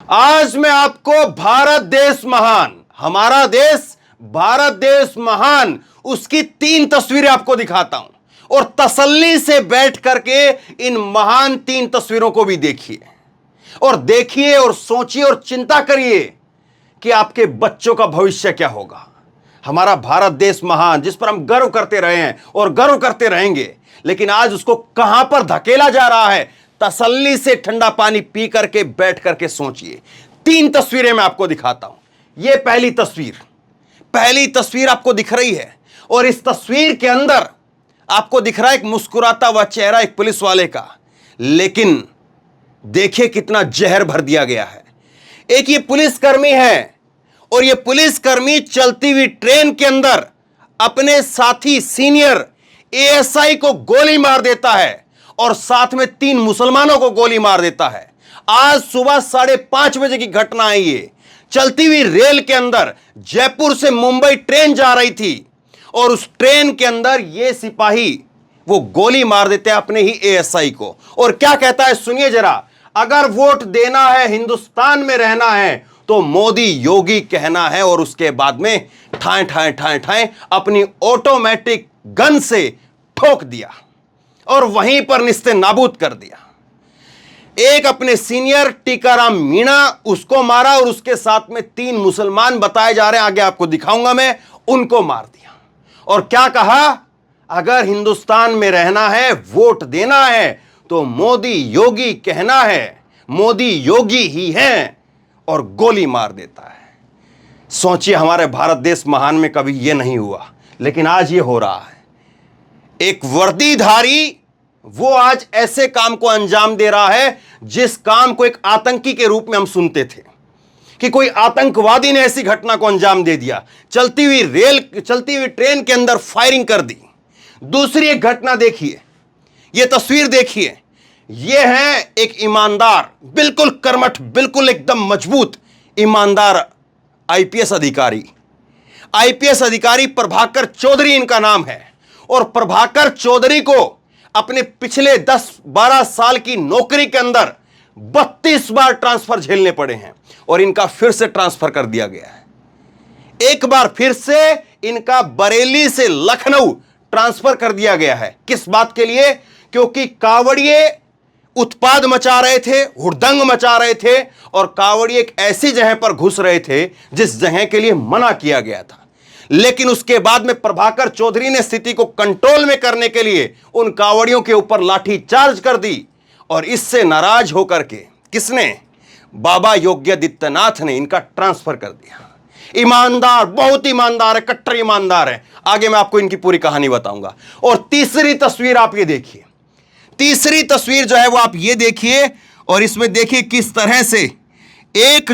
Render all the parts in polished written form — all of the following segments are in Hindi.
आज मैं आपको भारत देश महान, हमारा देश भारत देश महान, उसकी 3 तस्वीरें आपको दिखाता हूं और तसल्ली से बैठ करके इन महान 3 तस्वीरों को भी देखिए और सोचिए और चिंता करिए कि आपके बच्चों का भविष्य क्या होगा। हमारा भारत देश महान, जिस पर हम गर्व करते रहे हैं और गर्व करते रहेंगे, लेकिन आज उसको कहां पर धकेला जा रहा है। तसल्ली से ठंडा पानी पी करके बैठ करके सोचिए। 3 तस्वीरें मैं आपको दिखाता हूं। यह पहली तस्वीर आपको दिख रही है और इस तस्वीर के अंदर आपको दिख रहा है एक मुस्कुराता हुआ चेहरा एक पुलिस वाले का, लेकिन देखिए कितना जहर भर दिया गया है। एक ये पुलिसकर्मी है और ये पुलिसकर्मी चलती हुई ट्रेन के अंदर अपने साथी सीनियर एएसआई को गोली मार देता है और साथ में 3 मुसलमानों को गोली मार देता है। आज सुबह 5:30 बजे की घटना है। ये चलती हुई रेल के अंदर जयपुर से मुंबई ट्रेन जा रही थी और उस ट्रेन के अंदर ये सिपाही वो गोली मार देते हैं अपने ही एएसआई को। और क्या कहता है सुनिए जरा, अगर वोट देना है, हिंदुस्तान में रहना है तो मोदी योगी कहना है। और उसके बाद में ठाए ठाए ठाए ठाए अपनी ऑटोमेटिक गन से ठोक दिया और वहीं पर निस्ते नाबूद कर दिया। एक अपने सीनियर टीकाराम मीणा, उसको मारा और उसके साथ में 3 मुसलमान बताए जा रहे हैं, आगे आपको दिखाऊंगा मैं, उनको मार दिया। और क्या कहा, अगर हिंदुस्तान में रहना है, वोट देना है तो मोदी योगी कहना है, मोदी योगी ही हैं, और गोली मार देता है। सोचिए, हमारे भारत देश महान में कभी यह नहीं हुआ, लेकिन आज यह हो रहा है। एक वर्दीधारी वो आज ऐसे काम को अंजाम दे रहा है जिस काम को एक आतंकी के रूप में हम सुनते थे कि कोई आतंकवादी ने ऐसी घटना को अंजाम दे दिया। चलती हुई ट्रेन के अंदर फायरिंग कर दी। दूसरी एक घटना देखिए, यह तस्वीर देखिए। यह है एक ईमानदार, बिल्कुल कर्मठ, बिल्कुल एकदम मजबूत ईमानदार आईपीएस अधिकारी प्रभाकर चौधरी इनका नाम है। और प्रभाकर चौधरी को अपने पिछले 10-12 साल की नौकरी के अंदर 32 बार ट्रांसफर झेलने पड़े हैं और इनका फिर से ट्रांसफर कर दिया गया है। एक बार फिर से इनका बरेली से लखनऊ ट्रांसफर कर दिया गया है। किस बात के लिए? क्योंकि कावड़िए उत्पाद मचा रहे थे, हुड़दंग मचा रहे थे और कावड़िए एक ऐसी जगह पर घुस रहे थे जिस जगह के लिए मना किया गया था। लेकिन उसके बाद में प्रभाकर चौधरी ने स्थिति को कंट्रोल में करने के लिए उन कावड़ियों के ऊपर लाठी चार्ज कर दी और इससे नाराज होकर के किसने? बाबा योगी आदित्यनाथ ने इनका ट्रांसफर कर दिया। ईमानदार, बहुत ईमानदार है, कट्टर ईमानदार है। आगे मैं आपको इनकी पूरी कहानी बताऊंगा। और तीसरी तस्वीर आप ये देखिए, तीसरी तस्वीर जो है वो आप ये देखिए और इसमें देखिए किस तरह से एक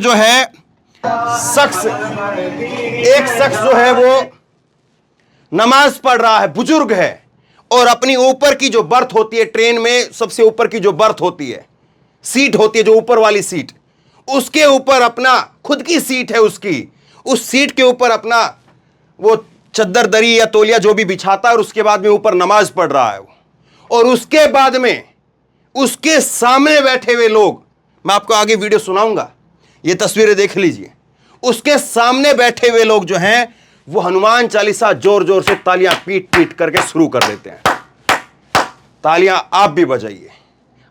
शख्स जो है वो नमाज पढ़ रहा है, बुजुर्ग है, और अपनी ऊपर की जो बर्थ होती है ट्रेन में, सबसे ऊपर की जो बर्थ होती है, सीट होती है, जो ऊपर वाली सीट, उसके ऊपर अपना खुद की सीट है उसकी, उस सीट के ऊपर अपना वो चद्दर दरी या तौलिया जो भी बिछाता है और उसके बाद में ऊपर नमाज पढ़ रहा है। और उसके बाद में उसके सामने बैठे हुए लोग, मैं आपको आगे वीडियो सुनाऊंगा, ये तस्वीरें देख लीजिए। उसके सामने बैठे हुए लोग जो हैं वो हनुमान चालीसा जोर जोर से तालियां पीट पीट करके शुरू कर देते हैं। तालियां आप भी बजाइए।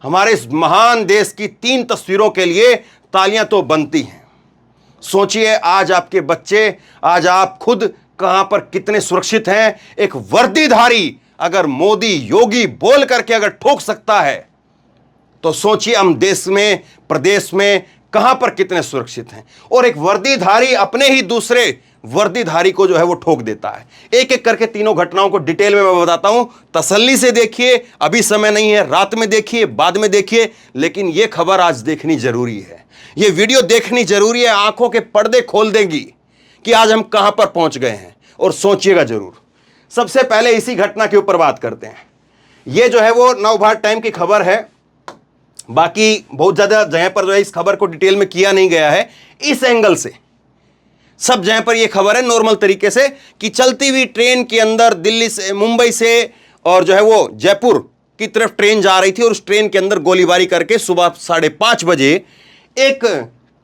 हमारे इस महान देश की 3 तस्वीरों के लिए तालियां तो बनती हैं। सोचिए, आज आपके बच्चे, आज आप खुद कहां पर कितने सुरक्षित हैं। एक वर्दीधारी अगर मोदी योगी बोल करके अगर ठोक सकता है तो सोचिए हम देश में, प्रदेश में कहां पर कितने सुरक्षित हैं। और एक वर्दीधारी अपने ही दूसरे वर्दीधारी को जो है वो ठोक देता है। एक एक करके तीनों घटनाओं को डिटेल में मैं बताता हूं। तसल्ली से देखिए, अभी समय नहीं है, रात में देखिए, बाद में देखिए, लेकिन यह खबर आज देखनी जरूरी है। यह वीडियो देखनी जरूरी है, आंखों के पर्दे खोल देगी कि आज हम कहां पर पहुंच गए हैं। और सोचिएगा जरूर। सबसे पहले इसी घटना के ऊपर बात करते हैं। यह जो है वो नवभारत टाइम की खबर है, बाकी बहुत ज्यादा जगह पर जो है इस खबर को डिटेल में किया नहीं गया है। इस एंगल से सब जगह पर यह खबर है नॉर्मल तरीके से कि चलती हुई ट्रेन के अंदर दिल्ली से, मुंबई से और जो है वो जयपुर की तरफ ट्रेन जा रही थी और उस ट्रेन के अंदर गोलीबारी करके सुबह 5:30 बजे एक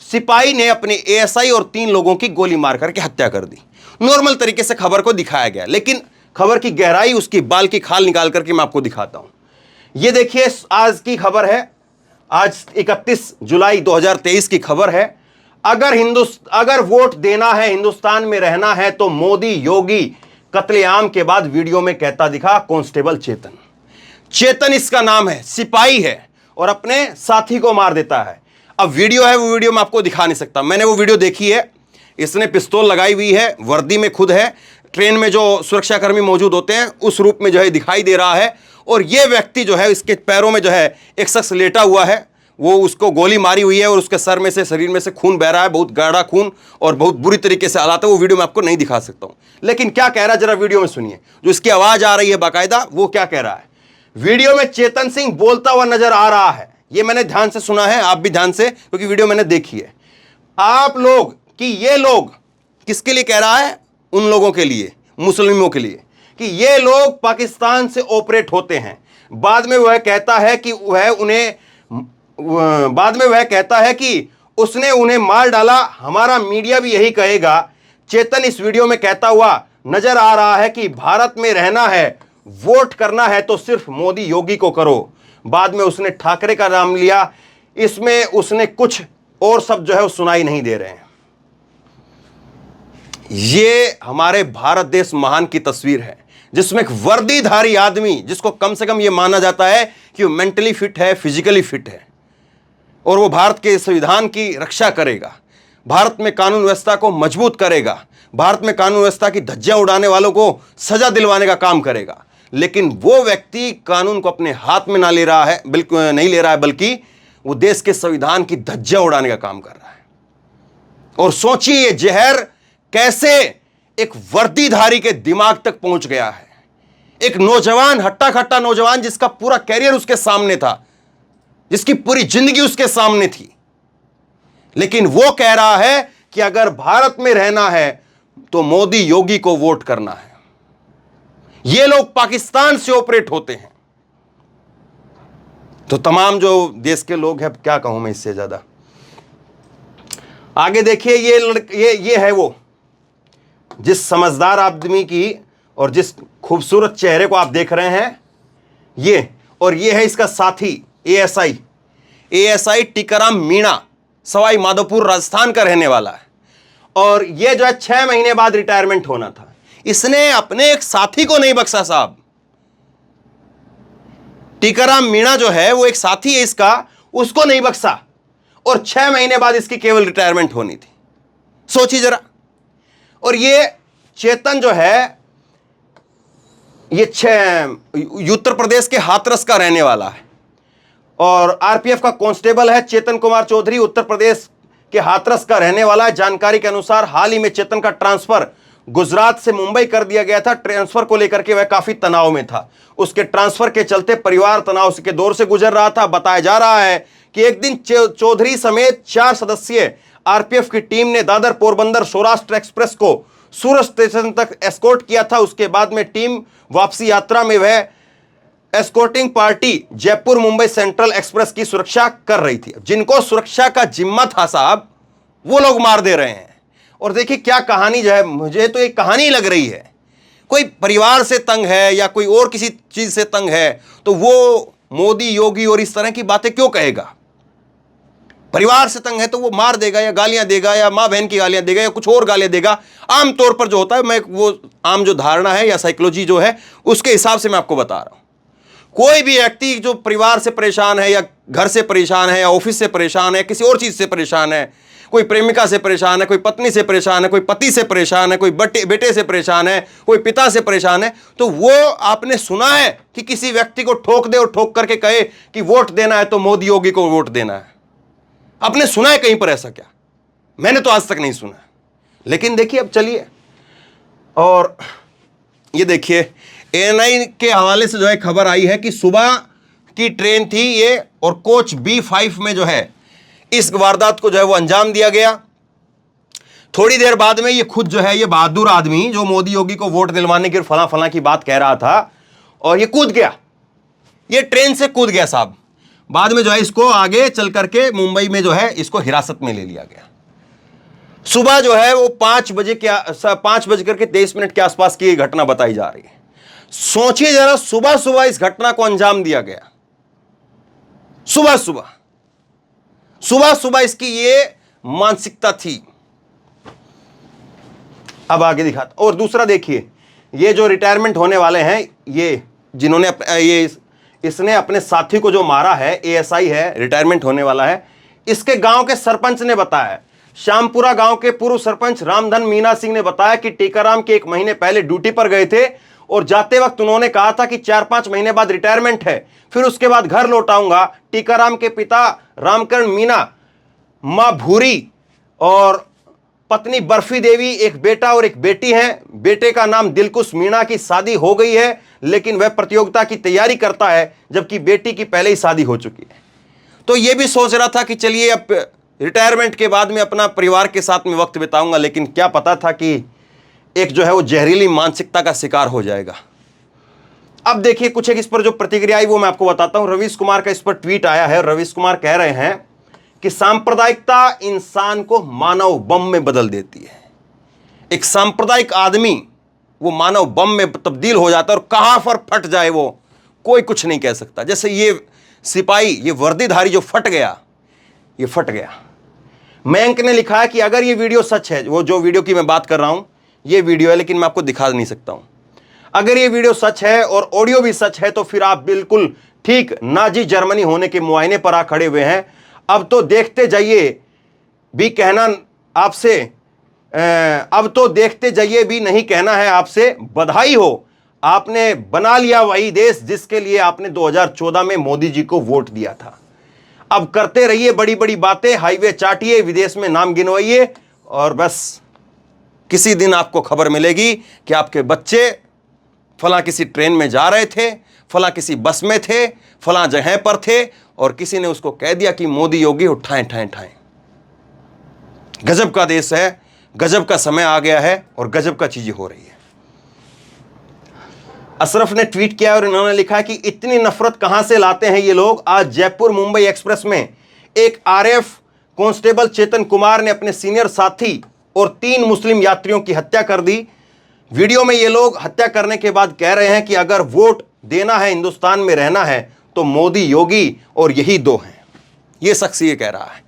सिपाही ने अपने एएसआई और 3 लोगों की गोली मार करके हत्या कर दी। नॉर्मल तरीके से खबर को दिखाया गया, लेकिन खबर की गहराई, उसकी बाल की खाल निकाल करके मैं आपको दिखाता हूं। यह देखिए, आज की खबर है, आज 31 जुलाई 2023 की खबर है। अगर वोट देना है, हिंदुस्तान में रहना है, तो मोदी योगी कत्लेआम के बाद वीडियो में कहता दिखा कांस्टेबल चेतन। चेतन इसका नाम है, सिपाही है और अपने साथी को मार देता है। अब वीडियो है, वो वीडियो मैं आपको दिखा नहीं सकता, मैंने वो वीडियो देखी है। इसने पिस्तौल लगाई हुई है, वर्दी में खुद है, ट्रेन में जो सुरक्षाकर्मी मौजूद होते हैं उस रूप में जो है दिखाई दे रहा है। और ये व्यक्ति जो है, इसके पैरों में जो है एक शख्स लेटा हुआ है, वो उसको गोली मारी हुई है और उसके सर में से, शरीर में से खून बह रहा है, बहुत गाढ़ा खून और बहुत बुरी तरीके से हालात है। वो वीडियो मैं आपको नहीं दिखा सकता हूं, लेकिन क्या कह रहा है जरा वीडियो में सुनिए। जो इसकी आवाज आ रही है बाकायदा, वो क्या कह रहा है। वीडियो में चेतन सिंह बोलता हुआ नजर आ रहा है, ये मैंने ध्यान से सुना है, आप भी ध्यान से, क्योंकि वीडियो मैंने देखी है। आप लोग कि ये लोग किसके लिए कह रहा है, उन लोगों के लिए, मुस्लिमों के लिए, कि ये लोग पाकिस्तान से ऑपरेट होते हैं। बाद में वह कहता है कि उसने उन्हें मार डाला। हमारा मीडिया भी यही कहेगा। चेतन इस वीडियो में कहता हुआ नजर आ रहा है कि भारत में रहना है, वोट करना है तो सिर्फ मोदी योगी को करो। बाद में उसने ठाकरे का नाम लिया। इसमें उसने कुछ और शब्द जो है वो सुनाई नहीं दे रहे हैं। ये हमारे भारत देश महान की तस्वीर है, जिसमें एक वर्दीधारी आदमी, जिसको कम से कम ये माना जाता है कि वो मेंटली फिट है, फिजिकली फिट है, और वो भारत के संविधान की रक्षा करेगा, भारत में कानून व्यवस्था को मजबूत करेगा, भारत में कानून व्यवस्था की धज्जियां उड़ाने वालों को सजा दिलवाने का काम करेगा। लेकिन वो व्यक्ति कानून को अपने हाथ में ना ले रहा है, बिल्कुल नहीं ले रहा है, बल्कि वो देश के संविधान की धज्जियां उड़ाने का काम कर रहा है। और सोचिए ये जहर कैसे एक वर्दीधारी के दिमाग तक पहुंच गया है। एक नौजवान, हट्टा खट्टा नौजवान, जिसका पूरा कैरियर उसके सामने था, जिसकी पूरी जिंदगी उसके सामने थी, लेकिन वो कह रहा है कि अगर भारत में रहना है तो मोदी योगी को वोट करना है। ये लोग पाकिस्तान से ऑपरेट होते हैं। तो तमाम जो देश के लोग हैं, क्या कहूं मैं इससे ज्यादा। आगे देखिए, ये है वो, जिस समझदार आदमी की और जिस खूबसूरत चेहरे को आप देख रहे हैं, ये, और ये है इसका साथी एएसआई टीकाराम मीणा, सवाई माधोपुर राजस्थान का रहने वाला है। और ये जो है 6 महीने बाद रिटायरमेंट होना था। इसने अपने एक साथी को नहीं बख्शा साहब। टीकाराम मीणा जो है वो एक साथी है इसका, उसको नहीं बख्शा, और 6 महीने बाद इसकी केवल रिटायरमेंट होनी थी। सोचिए जरा। और ये चेतन जो है, ये उत्तर प्रदेश के हाथरस का रहने वाला है और आरपीएफ का कांस्टेबल है। चेतन कुमार चौधरी उत्तर प्रदेश के हाथरस का रहने वाला है। जानकारी के अनुसार हाल ही में चेतन का ट्रांसफर गुजरात से मुंबई कर दिया गया था। ट्रांसफर को लेकर के वह काफी तनाव में था। उसके ट्रांसफर के चलते परिवार तनाव के दौर से गुजर रहा था। बताया जा रहा है कि एक दिन चौधरी समेत 4 सदस्यीय आरपीएफ की टीम ने दादर पोरबंदर सौराष्ट्र एक्सप्रेस को सूरत स्टेशन तक एस्कॉर्ट किया था। उसके बाद में टीम वापसी यात्रा में वह escorting party Jaipur Mumbai central express की सुरक्षा कर रही थी। जिनको सुरक्षा का जिम्मा था साहब, वो लोग मार दे रहे हैं। और देखिए क्या कहानी जो है, मुझे तो एक कहानी लग रही है। कोई परिवार से तंग है या कोई और किसी चीज से तंग है तो वो मोदी योगी और इस तरह की बातें क्यों कहेगा। परिवार से तंग है तो वो मार देगा या गालियां देगा या मां बहन की गालियां देगा या कुछ और गालियां देगा। आमतौर पर जो होता है, मैं वो आम जो धारणा है या साइकोलॉजी जो है उसके हिसाब से मैं आपको बता रहा हूं। कोई भी व्यक्ति जो परिवार से परेशान है या घर से परेशान है या ऑफिस से परेशान है, किसी और चीज से परेशान है, कोई प्रेमिका से परेशान है, कोई पत्नी से परेशान है, कोई पति से परेशान है, कोई बेटे से परेशान है, कोई पिता से परेशान है, तो वो आपने सुना है कि किसी व्यक्ति को ठोक दे और ठोक करके कहे कि वोट देना है तो मोदी योगी को वोट देना है। आपने सुना है कहीं पर ऐसा? क्या मैंने तो आज तक नहीं सुना। लेकिन देखिए, अब चलिए, और ये देखिए एएनआई के हवाले से जो है खबर आई है कि सुबह की ट्रेन थी ये, और कोच B5 में जो है इस वारदात को जो है वो अंजाम दिया गया। थोड़ी देर बाद में ये खुद जो है, ये बहादुर आदमी जो मोदी योगी को वोट दिलवाने की फला की बात कह रहा था, और ये कूद गया, ये ट्रेन से कूद गया साहब। बाद में जो है इसको आगे चल करके मुंबई में जो है इसको हिरासत में ले लिया गया। सुबह जो है वो 5:23 के आसपास की घटना बताई जा रही है। सोचिए जरा, सुबह सुबह इस घटना को अंजाम दिया गया। सुबह सुबह इसकी ये मानसिकता थी। अब आगे दिखाता। और दूसरा देखिए, ये जो रिटायरमेंट होने वाले हैं, ये जिन्होंने इसने अपने साथी को जो मारा है, एएसआई है, रिटायरमेंट होने वाला है, इसके गांव के सरपंच ने बताया। श्यामपुरा गांव के पूर्व सरपंच रामधन मीना सिंह ने बताया कि टीकाराम के 1 महीने पहले ड्यूटी पर गए थे और जाते वक्त उन्होंने कहा था कि 4-5 महीने बाद रिटायरमेंट है, फिर उसके बाद घर लौट आऊंगा। टीकाराम के पिता रामकरण मीना, मां भूरी और पत्नी बर्फी देवी, एक बेटा और एक बेटी हैं। बेटे का नाम दिलकुश मीणा की शादी हो गई है, लेकिन वह प्रतियोगिता की तैयारी करता है, जबकि बेटी की पहले ही शादी हो चुकी है। तो यह भी सोच रहा था कि चलिए अब रिटायरमेंट के बाद में अपना परिवार के साथ में वक्त बिताऊंगा, लेकिन क्या पता था कि एक जो है वो जहरीली मानसिकता का शिकार हो जाएगा। अब देखिए कुछ एक इस पर जो प्रतिक्रिया आई वो मैं आपको बताता हूं। रवीश कुमार का इस पर ट्वीट आया है। रवीश कुमार कह रहे हैं कि सांप्रदायिकता इंसान को मानव बम में बदल देती है। एक सांप्रदायिक आदमी वो मानव बम में तब्दील हो जाता है और कहां पर फट जाए वो कोई कुछ नहीं कह सकता। जैसे ये सिपाही, ये वर्दीधारी जो फट गया, ये फट गया। मयंक ने लिखा है कि अगर ये वीडियो सच है, वो जो वीडियो की मैं बात कर रहा हूं ये वीडियो है, लेकिन मैं आपको दिखा नहीं सकता हूं। अगर ये वीडियो सच है और ऑडियो भी सच है तो फिर आप बिल्कुल ठीक नाजी जर्मनी होने के मुआयने पर आ खड़े हुए हैं। अब तो देखते जाइए भी कहना आपसे, अब तो देखते जाइए भी नहीं कहना है आपसे, बधाई हो, आपने बना लिया वही देश जिसके लिए आपने 2014 में मोदी जी को वोट दिया था। अब करते रहिए बड़ी बड़ी बातें, हाईवे चाटिए, विदेश में नाम गिनवाइए और बस किसी दिन आपको खबर मिलेगी कि आपके बच्चे फला किसी ट्रेन में जा रहे थे, फला किसी बस में थे, फला जगह पर थे और किसी ने उसको कह दिया कि मोदी योगी उठाएं ठाएं ठाएं। गजब का देश है, गजब का समय आ गया है और गजब का चीजें हो रही है। अशरफ ने ट्वीट किया और इन्होंने लिखा कि इतनी नफरत कहां से लाते हैं ये लोग। आज जयपुर मुंबई एक्सप्रेस में एक आरएएफ कांस्टेबल चेतन कुमार ने अपने सीनियर साथी और 3 मुस्लिम यात्रियों की हत्या कर दी। वीडियो में ये लोग हत्या करने के बाद कह रहे हैं कि अगर वोट देना है, हिंदुस्तान में रहना है तो मोदी योगी और यही 2 हैं। ये शख्स ये कह रहा है।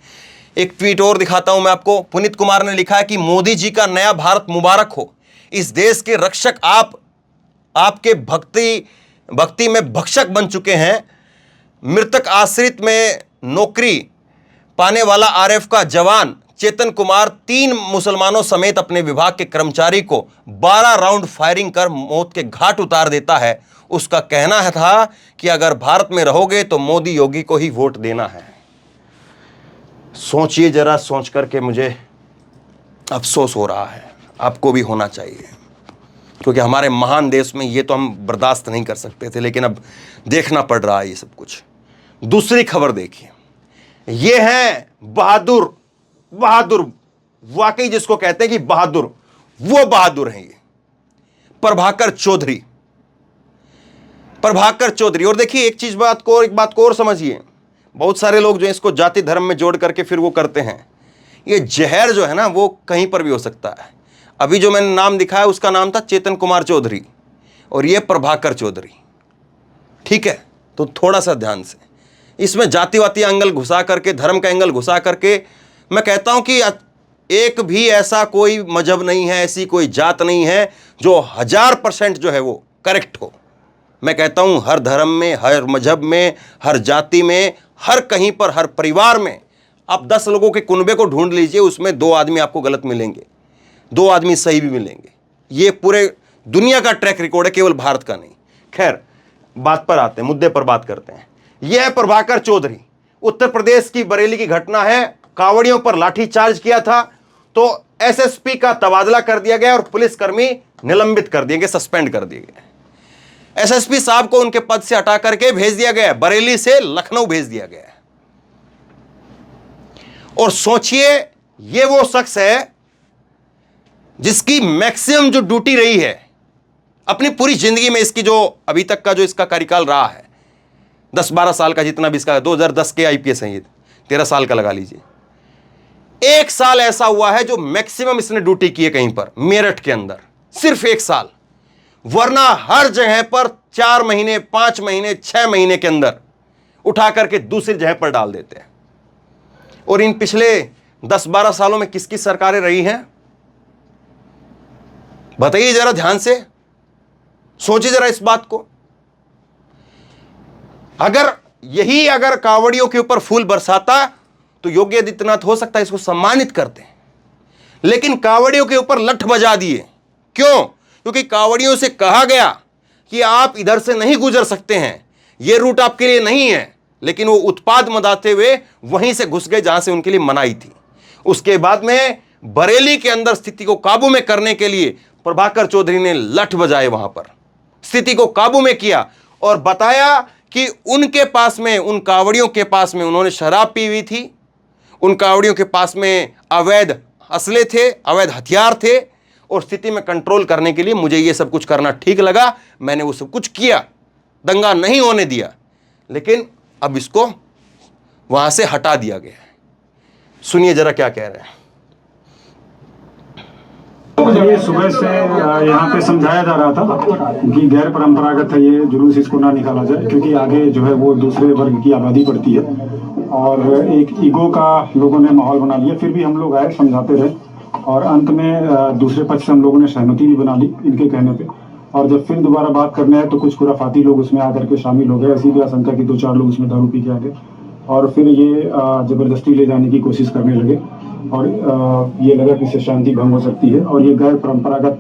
एक ट्वीट और दिखाता हूं मैं आपको। पुनीत कुमार ने लिखा है कि मोदी जी का नया भारत मुबारक हो। इस देश के रक्षक आपके भक्ति में भक्षक बन चुके हैं। मृतक आश्रित में नौकरी पाने वाला आरएएफ का जवान चेतन कुमार 3 मुसलमानों समेत अपने विभाग के कर्मचारी को 12 राउंड फायरिंग कर मौत के घाट उतार देता है। उसका कहना था कि अगर भारत में रहोगे तो मोदी योगी को ही वोट देना है। सोचिए जरा, सोच करके मुझे अफसोस हो रहा है, आपको भी होना चाहिए, क्योंकि हमारे महान देश में ये तो हम बर्दाश्त नहीं कर सकते थे, लेकिन अब देखना पड़ रहा है ये सब कुछ। दूसरी खबर देखिए, ये है बहादुर वाकई जिसको कहते हैं कि बहादुर, वो बहादुर हैं ये प्रभाकर चौधरी। और देखिए एक बात को और समझिए। बहुत सारे लोग जो इसको जाति धर्म में जोड़ करके फिर वो करते हैं। ये जहर जो है ना वो कहीं पर भी हो सकता है। अभी जो मैंने नाम दिखाया उसका नाम था चेतन कुमार चौधरी और ये प्रभाकर चौधरी, ठीक है। तो थोड़ा सा ध्यान से, इसमें जातिवादी एंगल घुसा करके, धर्म का एंगल घुसा करके, मैं कहता हूं कि एक भी ऐसा कोई मजहब नहीं है, ऐसी कोई जात नहीं है जो 1000% जो है वो करेक्ट हो। मैं कहता हूं हर धर्म में, हर मजहब में, हर जाति में, हर कहीं पर, हर परिवार में आप 10 लोगों के कुनबे को ढूंढ लीजिए, उसमें 2 आदमी आपको गलत मिलेंगे, 2 आदमी सही भी मिलेंगे। ये पूरे दुनिया का ट्रैक रिकॉर्ड है, केवल भारत का नहीं। खैर, बात पर आते हैं, मुद्दे पर बात करते हैं। यह है प्रभाकर चौधरी। उत्तर प्रदेश की बरेली की घटना है। कावड़ियों पर लाठीचार्ज किया था तो एसएसपी का तबादला कर दिया गया और पुलिसकर्मी निलंबित कर दिए गए, सस्पेंड कर दिए गए। एसएसपी साहब को उनके पद से हटा करके भेज दिया गया, बरेली से लखनऊ भेज दिया गया। और सोचिए, यह वो शख्स है जिसकी मैक्सिमम जो ड्यूटी रही है अपनी पूरी जिंदगी में, इसकी जो अभी तक का जो इसका कार्यकाल रहा है, 10-12 साल का जितना भी इसका, 2010 के IPS हैं ये, 13 साल का लगा लीजिए। 1 साल ऐसा हुआ है जो मैक्सिमम इसने ड्यूटी की है कहीं पर, मेरठ के अंदर, सिर्फ 1 साल। वरना हर जगह पर 4 महीने, 5 महीने, 6 महीने के अंदर उठा करके दूसरी जगह पर डाल देते हैं। और इन पिछले 10-12 सालों में किसकी सरकारें रही हैं, बताइए जरा, ध्यान से सोचिए जरा इस बात को। अगर कांवड़ियों के ऊपर फूल बरसाता तो योगी आदित्यनाथ हो सकता है इसको सम्मानित करते हैं, लेकिन कांवड़ियों के ऊपर लठ बजा दिए। क्यों? क्योंकि कांवड़ियों से कहा गया कि आप इधर से नहीं गुजर सकते हैं, यह रूट आपके लिए नहीं है, लेकिन वो उत्पाद मचाते हुए वहीं से घुस गए जहां से उनके लिए मनाही थी। उसके बाद में बरेली के अंदर स्थिति को काबू में करने के लिए प्रभाकर चौधरी ने लठ बजाए, वहां पर स्थिति को काबू में किया और बताया कि उनके पास में, उन कांवड़ियों के पास में उन्होंने शराब पी हुई थी, उन कांवड़ियों के पास में अवैध असले थे, अवैध हथियार थे, और स्थिति में कंट्रोल करने के लिए मुझे ये सब कुछ करना ठीक लगा, मैंने वो सब कुछ किया, दंगा नहीं होने दिया। लेकिन अब इसको वहां से हटा दिया गया है। सुनिए जरा क्या कह रहे हैं। ये सुबह से यहाँ पे समझाया जा रहा था कि गैर परंपरागत है ये जुलूस, इसको ना निकाला जाए, क्योंकि आगे जो है वो दूसरे वर्ग की आबादी पड़ती है और एक ईगो का लोगों ने माहौल बना लिया। फिर भी हम लोग आए, समझाते रहे और अंत में दूसरे पक्ष से हम लोगों ने सहमति भी बना ली इनके कहने पे। और जब फिर दोबारा बात करने आए तो कुछ खुराफाती लोग उसमें आकर के शामिल हो गए। ऐसी भी आशंका की 2-4 लोग उसमें दारू पी के आ गए और फिर ये जबरदस्ती ले जाने की कोशिश करने लगे और ये लगा कि इससे शांति भंग हो सकती है और ये गैर परंपरागत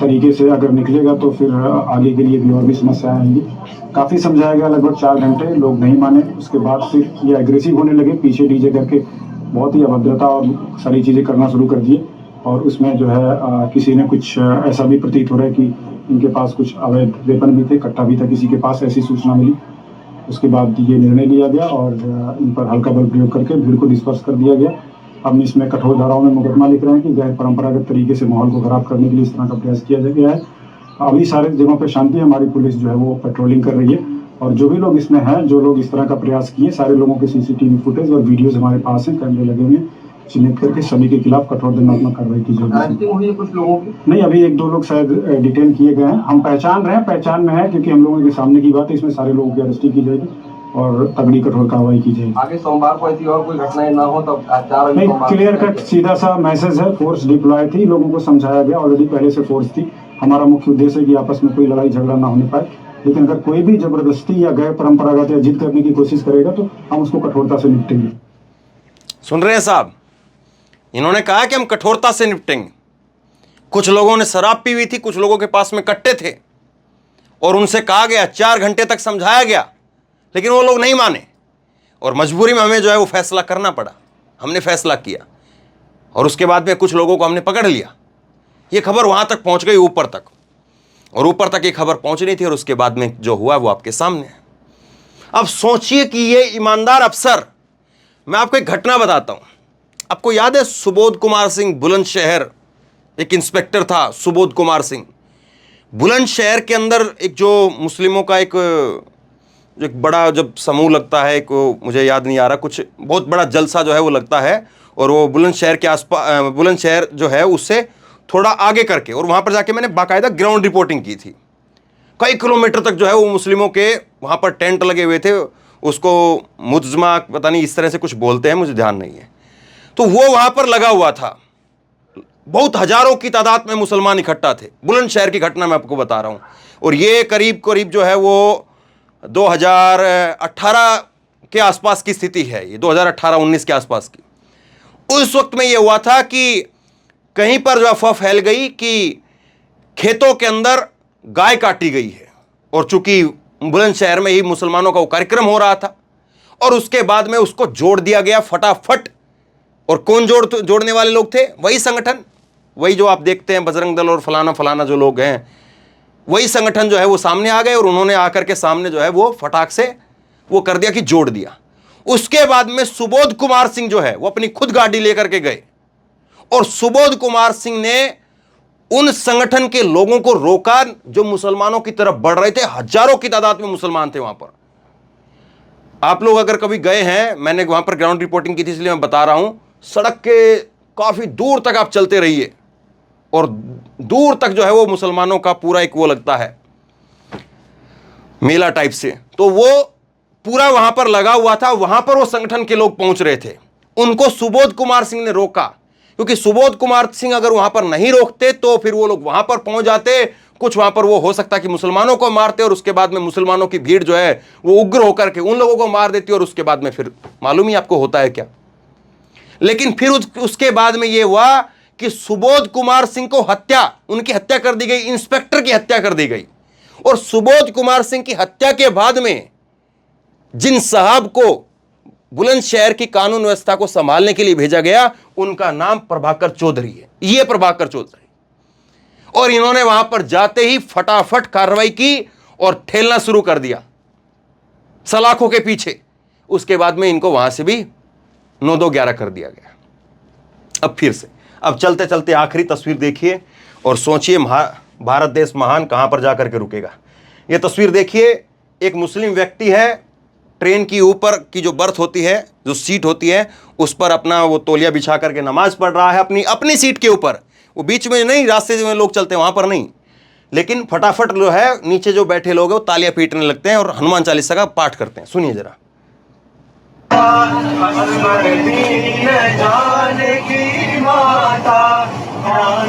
तरीके से अगर निकलेगा तो फिर आगे के लिए भी और भी समस्याएं आएंगी। काफ़ी समझाया गया, लगभग 4 घंटे, लोग नहीं माने। उसके बाद फिर ये एग्रेसिव होने लगे, पीछे डीजे करके बहुत ही अभद्रता और सारी चीज़ें करना शुरू कर दिए। और उसमें जो है किसी ने कुछ ऐसा भी प्रतीत हो रहा है कि इनके पास कुछ अवैध वेपन भी थे, कट्टा भी था किसी के पास, ऐसी सूचना मिली। उसके बाद ये निर्णय लिया गया और इन पर हल्का बल प्रयोग करके भीड़ को डिस्पर्स कर दिया गया। हम इसमें कठोर धाराओं में मुकदमा लिख रहे हैं कि गैर परंपरागत तरीके से माहौल को खराब करने के लिए इस तरह का प्रयास किया गया है। अभी सारे जगहों पे शांति है, हमारी पुलिस जो है वो पेट्रोलिंग कर रही है और जो भी लोग इसमें हैं, जो लोग इस तरह का प्रयास किए, सारे लोगों के CCTV फुटेज और वीडियोज हमारे पास हैं, कैमरे लगे हुए हैं, चिन्हित करके सभी के खिलाफ कठोर दंडात्मक कार्रवाई की जाएगी। कुछ लोगों की नहीं, अभी 1-2 लोग शायद डिटेन किए गए हैं, हम पहचान रहे हैं, पहचान में है क्योंकि हम लोगों के सामने की बात है। इसमें सारे लोगों की अरेस्टी की जाएगी और तगड़ी कठोर कार्रवाई की जाएगी। आगे सोमवार को ऐसी और कोई घटनाएं ना हो तब 4 नहीं, क्लियर कट सीधा सा मैसेज है। फोर्स डिप्लॉय थी, लोगों को समझाया गया, ऑलरेडी पहले से फोर्स थी। हमारा मुख्य उद्देश्य है कि आपस में कोई लड़ाई झगड़ा ना होने पाए, लेकिन अगर कोई भी जबरदस्ती या गैर परंपरागत या जिद करने की कोशिश करेगा तो हम उसको कठोरता से निपटेंगे। सुन रहे हैं साहब, इन्होंने कहा कि हम कठोरता से निपटेंगे। कुछ लोगों ने शराब पी हुई थी, कुछ लोगों के पास में कट्टे थे और उनसे कहा गया, 4 घंटे तक समझाया गया, लेकिन वो लोग नहीं माने और मजबूरी में हमें जो है वो फैसला करना पड़ा। हमने फैसला किया और उसके बाद में कुछ लोगों को हमने पकड़ लिया। ये खबर वहां तक पहुंच गई, ऊपर तक, और ऊपर तक ये खबर पहुंच रही थी और उसके बाद में जो हुआ वो आपके सामने है। अब सोचिए कि ये ईमानदार अफसर, मैं आपको एक घटना बताता हूं। आपको याद है सुबोध कुमार सिंह, बुलंदशहर एक इंस्पेक्टर था, सुबोध कुमार सिंह। बुलंदशहर के अंदर एक जो मुस्लिमों का एक बड़ा जब समूह लगता है, एक मुझे याद नहीं आ रहा, कुछ बहुत बड़ा जलसा जो है वो लगता है और वो बुलंदशहर के आसपास, बुलंदशहर जो है उससे थोड़ा आगे करके, और वहाँ पर जाके मैंने बाकायदा ग्राउंड रिपोर्टिंग की थी। कई किलोमीटर तक जो है वो मुस्लिमों के वहाँ पर टेंट लगे हुए थे, उसको मुज्मा पता नहीं इस तरह से कुछ बोलते हैं, मुझे ध्यान नहीं है। तो वो वहाँ पर लगा हुआ था, बहुत हजारों की तादाद में मुसलमान इकट्ठा थे। बुलंदशहर की घटना मैं आपको बता रहा हूँ और ये करीब करीब जो है वो 2018 के आसपास की स्थिति है, ये 2018-19 के आसपास की। उस वक्त में ये हुआ था कि कहीं पर जो अफवाह फैल गई कि खेतों के अंदर गाय काटी गई है और चूंकि बुलंदशहर में ही मुसलमानों का वो कार्यक्रम हो रहा था और उसके बाद में उसको जोड़ दिया गया फटाफट। और कौन जोड़ने वाले लोग थे? वही संगठन, वही जो आप देखते हैं बजरंग दल और फलाना फलाना जो लोग हैं, वही संगठन जो है वो सामने आ गए और उन्होंने आकर के सामने जो है वो फटाक से वो कर दिया कि जोड़ दिया। उसके बाद में सुबोध कुमार सिंह जो है वो अपनी खुद गाड़ी लेकर के गए और सुबोध कुमार सिंह ने उन संगठन के लोगों को रोका जो मुसलमानों की तरफ बढ़ रहे थे। हजारों की तादाद में मुसलमान थे वहां पर। आप लोग अगर कभी गए हैं, मैंने वहां पर ग्राउंड रिपोर्टिंग की थी इसलिए मैं बता रहा हूं, सड़क के काफी दूर तक आप चलते रहिए और दूर तक जो है वो मुसलमानों का पूरा एक वो लगता है मेला टाइप से, तो वो पूरा वहां पर लगा हुआ था। वहां पर वो संगठन के लोग पहुंच रहे थे, उनको सुबोध कुमार सिंह ने रोका, क्योंकि सुबोध कुमार सिंह अगर वहां पर नहीं रोकते तो फिर वो लोग वहां पर पहुंच जाते, कुछ वहां पर वो हो सकता कि मुसलमानों को मारते और उसके बाद में मुसलमानों की भीड़ जो है वो उग्र होकर के उन लोगों को मार देती और उसके बाद में फिर मालूम ही आपको होता है क्या। लेकिन फिर उसके बाद में ये हुआ कि सुबोध कुमार सिंह को उनकी हत्या कर दी गई, इंस्पेक्टर की हत्या कर दी गई। और सुबोध कुमार सिंह की हत्या के बाद में जिन साहब को बुलंदशहर की कानून व्यवस्था को संभालने के लिए भेजा गया, उनका नाम प्रभाकर चौधरी है। ये प्रभाकर चौधरी, और इन्होंने वहां पर जाते ही फटाफट कार्रवाई की और ठेलना शुरू कर दिया सलाखों के पीछे। उसके बाद में इनको वहां से भी 9-2-11 कर दिया गया। अब फिर से अब चलते चलते आखिरी तस्वीर देखिए और सोचिए भारत देश महान कहां पर जाकर के रुकेगा। यह तस्वीर देखिए, एक मुस्लिम व्यक्ति है, ट्रेन की ऊपर की जो बर्थ होती है, जो सीट होती है, उस पर अपना वो तौलिया बिछा करके नमाज पढ़ रहा है अपनी सीट के ऊपर। वो बीच में नहीं, रास्ते में लोग चलते हैं वहां पर नहीं, लेकिन फटाफट जो है नीचे जो बैठे लोग हैं वो तालियां पीटने लगते हैं और हनुमान चालीसा का पाठ करते हैं। सुनिए जरा।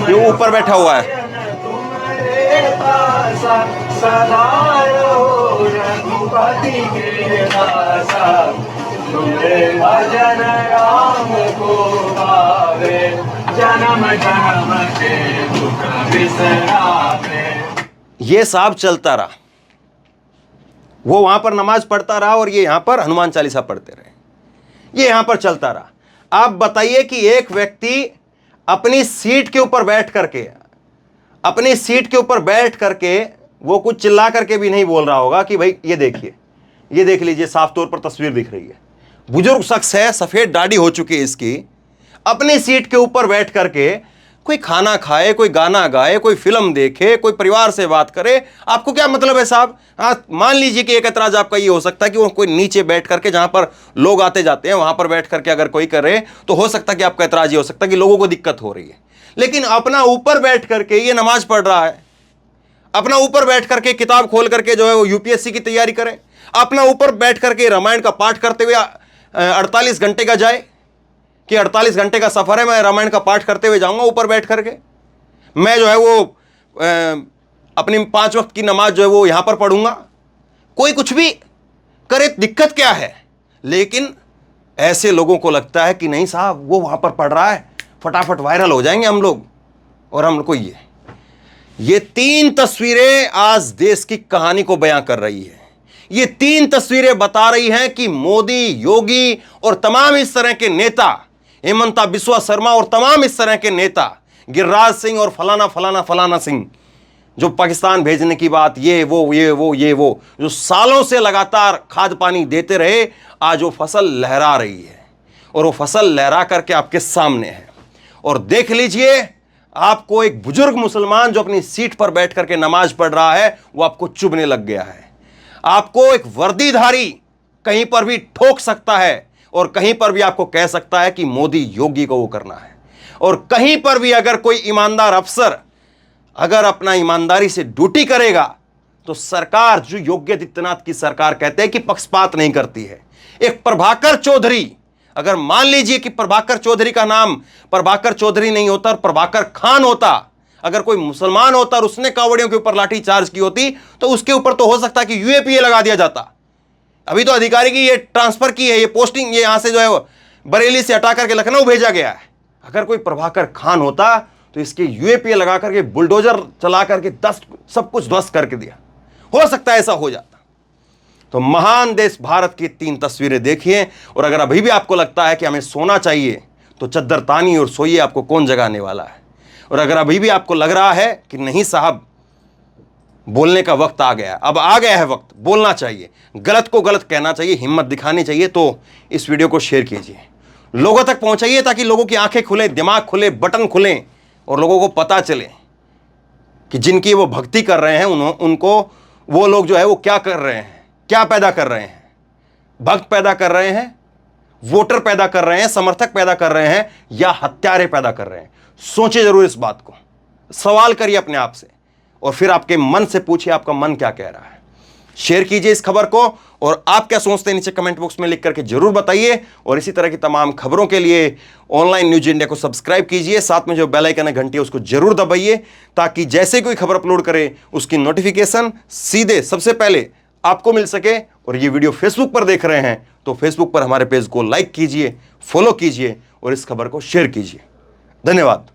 ये ऊपर बैठा हुआ है। ये साहब चलता रहा, वो वहां पर नमाज पढ़ता रहा और ये यहां पर हनुमान चालीसा पढ़ते रहे, ये यहां पर चलता रहा। आप बताइए कि एक व्यक्ति अपनी सीट के ऊपर बैठ करके वो कुछ चिल्ला करके भी नहीं बोल रहा होगा कि भाई ये देखिए, ये देख लीजिए, साफ तौर पर तस्वीर दिख रही है, बुजुर्ग शख्स है, सफेद दाढ़ी हो चुकी है इसकी, अपनी सीट के ऊपर बैठ करके कोई खाना खाए, कोई गाना गाए, कोई फिल्म देखे, कोई परिवार से बात करे। आपको क्या मतलब है साहब? हाँ, मान लीजिए कि एक एतराज आपका ये हो सकता है कि वो कोई नीचे बैठ करके, जहां पर लोग आते जाते हैं वहां पर बैठ करके अगर कोई करे तो हो सकता है कि आपका एतराज ये हो सकता है कि लोगों को दिक्कत हो रही है। लेकिन अपना ऊपर बैठ करके ये नमाज पढ़ रहा है, अपना ऊपर बैठ करके किताब खोल करके जो है वो यूपीएससी की तैयारी करे, अपना ऊपर बैठ करके रामायण का पाठ करते हुए 48 घंटे का जाए कि 48 घंटे का सफर है, मैं रामायण का पाठ करते हुए जाऊंगा ऊपर बैठ करके, मैं जो है वो अपनी 5 वक्त की नमाज जो है वो यहां पर पढ़ूंगा। कोई कुछ भी करे, दिक्कत क्या है? लेकिन ऐसे लोगों को लगता है कि नहीं साहब, वो वहां पर पढ़ रहा है, फटाफट वायरल हो जाएंगे हम लोग। और हम लोग को ये 3 तस्वीरें आज देश की कहानी को बयां कर रही है। ये 3 तस्वीरें बता रही हैं कि मोदी, योगी और तमाम इस तरह के नेता, हेमंता बिस्वा शर्मा और तमाम इस तरह के नेता, गिरिराज सिंह और फलाना फलाना फलाना सिंह, जो पाकिस्तान भेजने की बात, ये वो जो सालों से लगातार खाद पानी देते रहे, आज वो फसल लहरा रही है और वो फसल लहरा करके आपके सामने है। और देख लीजिए, आपको एक बुजुर्ग मुसलमान जो अपनी सीट पर बैठ करके नमाज पढ़ रहा है वो आपको चुभने लग गया है। आपको एक वर्दीधारी कहीं पर भी ठोक सकता है और कहीं पर भी आपको कह सकता है कि मोदी, योगी को वो करना है। और कहीं पर भी अगर कोई ईमानदार अफसर अगर अपना ईमानदारी से ड्यूटी करेगा तो सरकार, जो योगी आदित्यनाथ की सरकार कहते हैं कि पक्षपात नहीं करती है। एक प्रभाकर चौधरी, अगर मान लीजिए कि प्रभाकर चौधरी का नाम प्रभाकर चौधरी नहीं होता और प्रभाकर खान होता, अगर कोई मुसलमान होता और उसने कांवड़ियों के ऊपर लाठी चार्ज की होती तो उसके ऊपर तो हो सकता है कि यूएपीए लगा दिया जाता। अभी तो अधिकारी की ये ट्रांसफर की है, ये पोस्टिंग, ये यहां से जो है बरेली से हटा करके लखनऊ भेजा गया है। अगर कोई प्रभाकर खान होता तो इसके यूएपीए लगा करके बुलडोजर चला करके सब कुछ ध्वस्त करके दिया, हो सकता है ऐसा हो जाता। तो महान देश भारत की 3 तस्वीरें देखिए, और अगर अभी भी आपको लगता है कि हमें सोना चाहिए तो चद्दर तानी और सोइए, आपको कौन जगाने वाला है। और अगर अभी भी आपको लग रहा है कि नहीं साहब, बोलने का वक्त आ गया, अब आ गया है वक्त, बोलना चाहिए, गलत को गलत कहना चाहिए, हिम्मत दिखानी चाहिए, तो इस वीडियो को शेयर कीजिए, लोगों तक पहुंचाइए, ताकि लोगों की आंखें खुले, दिमाग खुले, बटन खुलें और लोगों को पता चले कि जिनकी वो भक्ति कर रहे हैं उनको वो लोग जो है वो क्या कर रहे हैं, क्या पैदा कर रहे हैं। भक्त पैदा कर रहे हैं, वोटर पैदा कर रहे हैं, समर्थक पैदा कर रहे हैं, या हत्यारे पैदा कर रहे हैं? सोचिए जरूर इस बात को, सवाल करिए अपने आप से और फिर आपके मन से पूछिए आपका मन क्या कह रहा है। शेयर कीजिए इस खबर को और आप क्या सोचते हैं नीचे कमेंट बॉक्स में लिख करके जरूर बताइए। और इसी तरह की तमाम खबरों के लिए ऑनलाइन न्यूज इंडिया को सब्सक्राइब कीजिए, साथ में जो बेल आइकन है घंटी है उसको जरूर दबाइए, ताकि जैसे कोई खबर अपलोड करे उसकी नोटिफिकेशन सीधे सबसे पहले आपको मिल सके। और ये वीडियो फेसबुक पर देख रहे हैं तो फेसबुक पर हमारे पेज को लाइक कीजिए, फॉलो कीजिए और इस खबर को शेयर कीजिए। धन्यवाद।